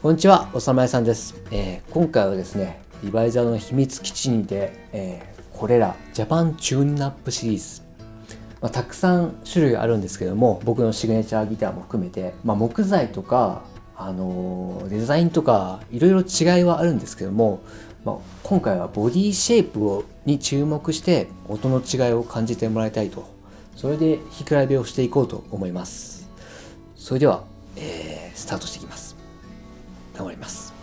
こんにちは、おさまやさんです。今回はですね、リバイザーの秘密基地にて、これらジャパンチューンナップシリーズ、たくさん種類あるんですけども、僕のシグネチャーギターも含めて、木材とか、デザインとかいろいろ違いはあるんですけども、今回はボディシェイプに注目して音の違いを感じてもらいたいと、それで弾き比べをしていこうと思います。それでは、スタートしていきます。頑張ります。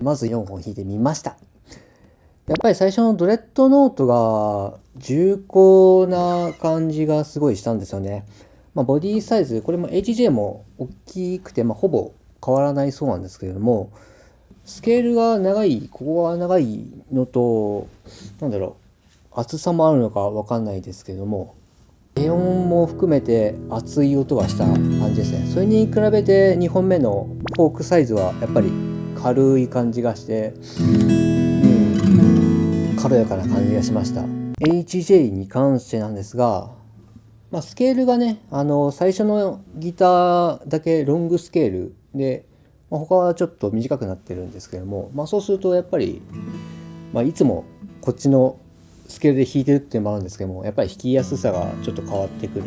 まず4本弾いてみました。やっぱり最初のドレッドノートが重厚な感じがすごいしたんですよね。ボディサイズ、これも HJ も大きくて、ほぼ変わらないそうなんですけれども、スケールが長い、ここが長いのと、厚さもあるのかわかんないですけれども、低音も含めて厚い音がした感じですね。それに比べて2本目のフォークサイズはやっぱり軽い感じがして、軽やかな感じがしました。HJ に関してなんですが、スケールがね、最初のギターだけロングスケールで、他はちょっと短くなってるんですけども、そうするとやっぱり、いつもこっちのスケールで弾いてるっていうのもあるんですけども、やっぱり弾きやすさがちょっと変わってくる。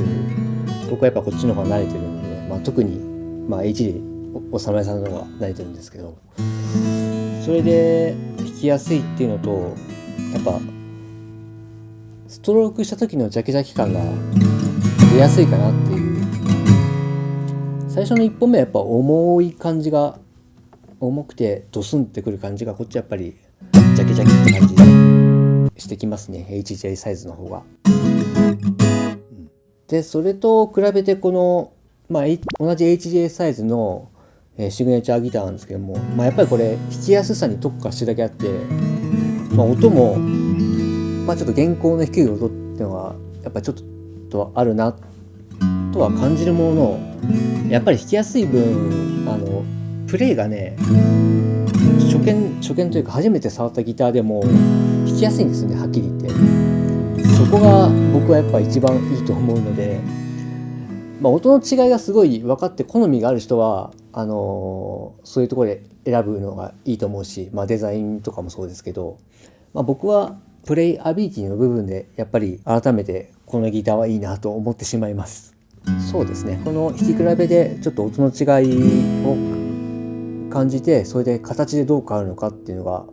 僕はやっぱこっちの方が慣れてるので、特に、HJ おさまやさんの方が慣れてるんですけど、それで弾きやすいっていうのと、やっぱストロークした時のジャキジャキ感が出やすいかなっていう。最初の1本目はやっぱ重い感じが、重くてドスンってくる感じが、こっちやっぱりジャキジャキって感じしてきますね、 HJ サイズの方が。でそれと比べてこの、同じ HJ サイズのシグネチャーギターなんですけども、やっぱりこれ弾きやすさに特化してるだけあって、音も、ちょっと現行の低い音っていうのはやっぱりちょっとあるなとは感じるものの、やっぱり弾きやすい分プレイがね、初見というか初めて触ったギターでも弾きやすいんですよね、はっきり言って。そこが僕はやっぱ一番いいと思うので、音の違いがすごい分かって好みがある人はそういうところで選ぶのがいいと思うし、デザインとかもそうですけど、僕はプレイアビリティの部分でやっぱり改めてこのギターはいいなと思ってしまいます。そうですね、この弾き比べでちょっと音の違いを感じて、それで形でどう変わるのかっていうのが、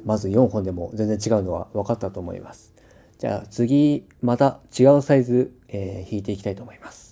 まず4本でも全然違うのは分かったと思います。じゃあ次また違うサイズ、弾いていきたいと思います。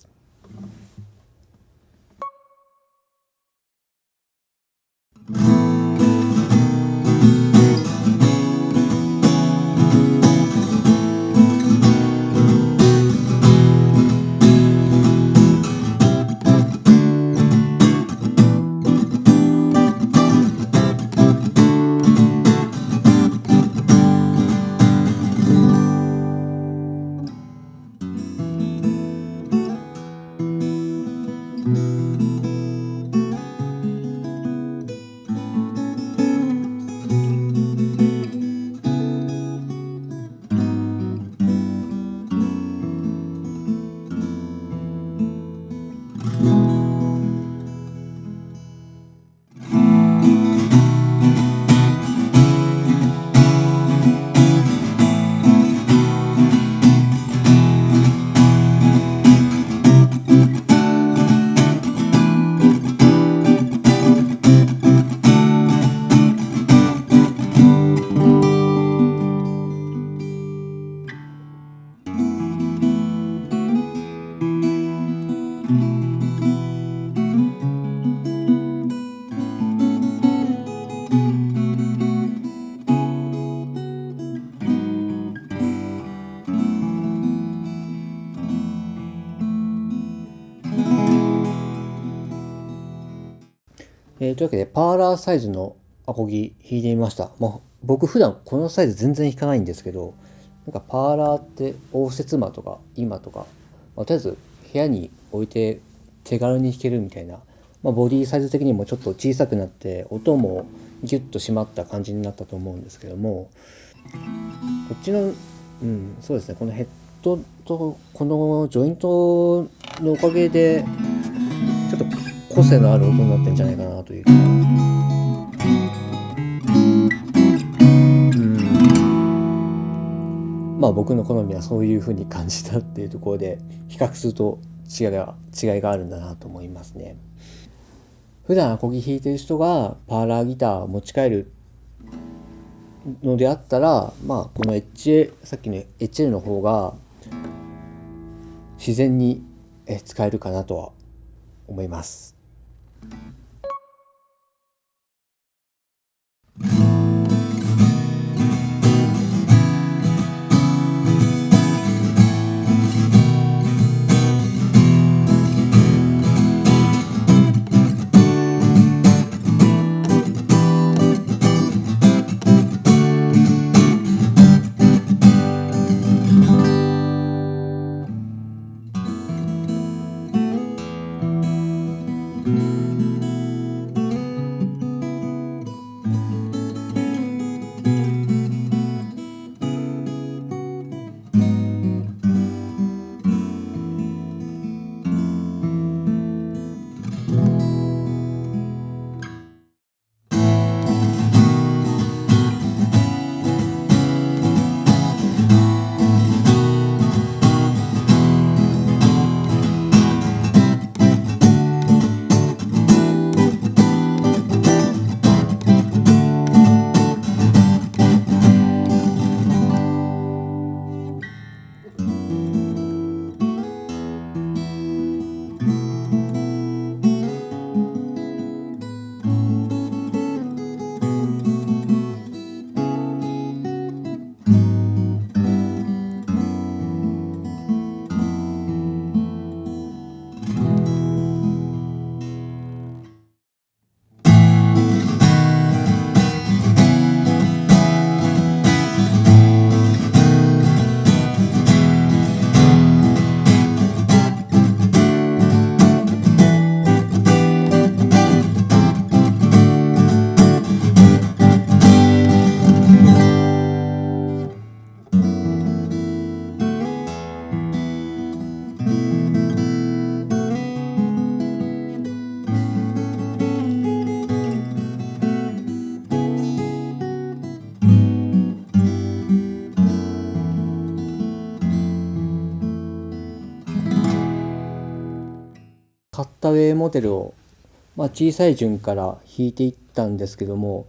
というわけでパーラーサイズのアコギ弾いてみました。僕普段このサイズ全然弾かないんですけど、なんかパーラーって応接間とか今とか、とりあえず部屋に置いて手軽に弾けるみたいな、ボディサイズ的にもちょっと小さくなって音もギュッと締まった感じになったと思うんですけども、こっちの、そうですね、このヘッドとこのジョイントのおかげでちょっと個性のある音になってるんじゃないかなというか、僕の好みはそういう風に感じたっていうところで、比較すると違いがあるんだなと思いますね。普段アコギ弾いてる人がパーラーギターを持ち帰るのであったら、このさっきの HL の方が自然に使えるかなとは思います。ウェイモデルを、小さい順から弾いていったんですけども、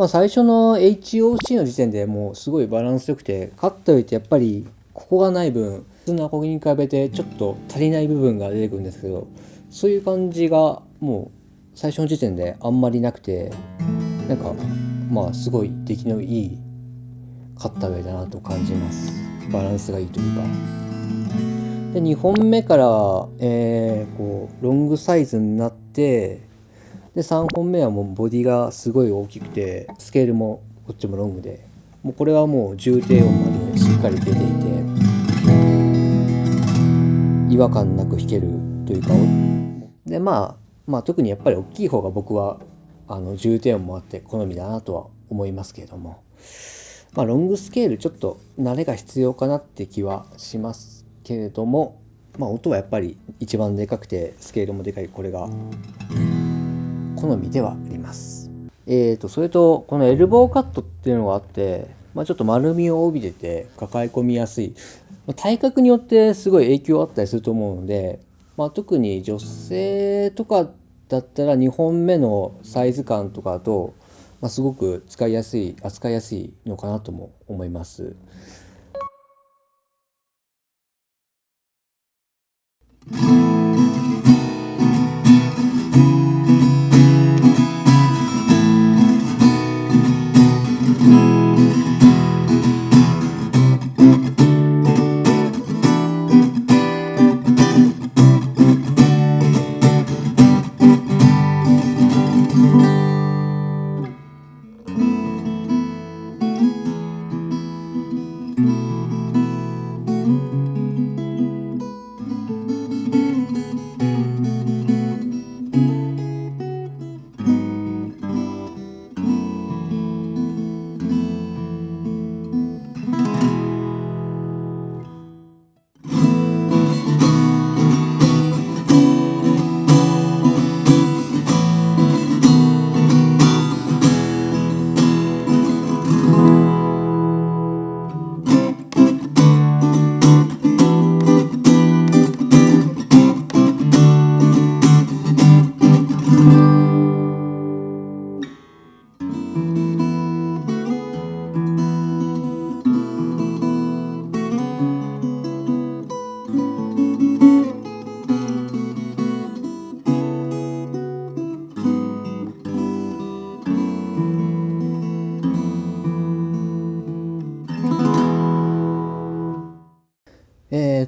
最初の HOC の時点でもうすごいバランス良くて、かといってやっぱりここがない分、普通のアコギに比べてちょっと足りない部分が出てくるんですけど、そういう感じがもう最初の時点であんまりなくて、なんかすごい出来のいいカッターウェイだなと感じます。バランスがいいというか。で2本目から、こうロングサイズになって、で3本目はもうボディがすごい大きくて、スケールもこっちもロングで、もうこれはもう重低音までしっかり出ていて、違和感なく弾けるというか。で特にやっぱり大きい方が僕は重低音もあって好みだなとは思いますけれども、ロングスケールちょっと慣れが必要かなって気はしますけれども、音はやっぱり一番でかくてスケールもでかいこれが好みではあります。それとこのエルボーカットっていうのがあって、ちょっと丸みを帯びてて抱え込みやすい、体格によってすごい影響あったりすると思うので、特に女性とかだったら2本目のサイズ感とかだと、すごく使いやすい、扱いやすいのかなとも思います。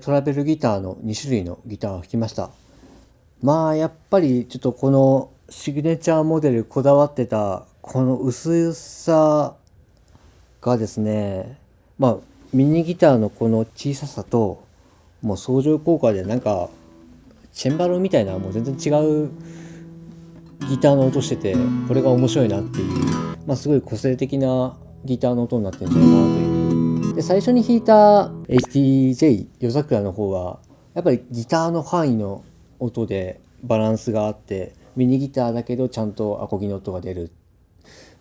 トラベルギターの2種類のギターを弾きました。やっぱりちょっとこのシグネチャーモデルこだわってたこの薄さがですね、ミニギターのこの小ささともう相乗効果でなんかチェンバロみたいなもう全然違うギターの音してて、これが面白いなっていう、すごい個性的なギターの音になってるんじゃないかなという。で最初に弾いた HTJ 夜桜の方はやっぱりギターの範囲の音でバランスがあって、ミニギターだけどちゃんとアコギの音が出る。で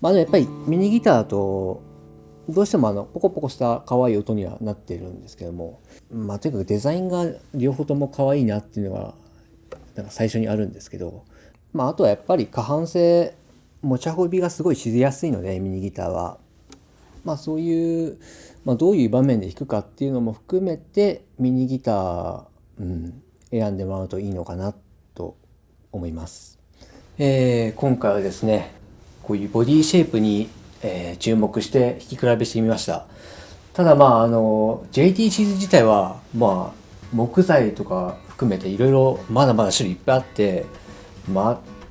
もやっぱりミニギターだとどうしてもポコポコした可愛い音にはなってるんですけども、とにかくデザインが両方とも可愛いなっていうのがなんか最初にあるんですけど、あとはやっぱり過半性持ち運びがすごいしやすいのでミニギターは、そういう、どういう場面で弾くかっていうのも含めてミニギター、選んでもらうといいのかなと思います。今回はですねこういうボディシェイプに、注目して弾き比べしてみました。ただJT シーズ自体は木材とか含めていろいろまだまだ種類いっぱいあって、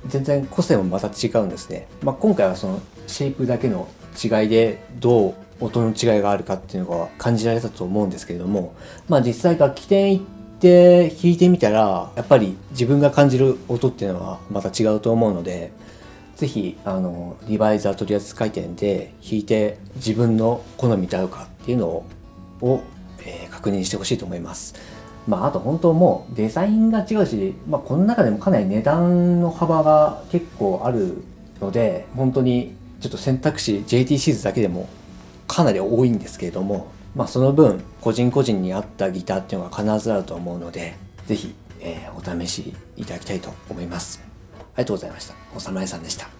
全然個性もまた違うんですね。今回はそのシェイプだけの違いでどう音の違いがあるかっていうのが感じられたと思うんですけれども、実際楽器店行って弾いてみたらやっぱり自分が感じる音っていうのはまた違うと思うので、ぜひリバイザー取扱店で弾いて自分の好みと合うかっていうのを、確認してほしいと思います。あと本当もうデザインが違うし、この中でもかなり値段の幅が結構あるので、本当にちょっと選択肢 JT シーズだけでもかなり多いんですけれども、その分個人個人に合ったギターっていうのが必ずあると思うので、ぜひお試しいただきたいと思います。ありがとうございました。おさまえさんでした。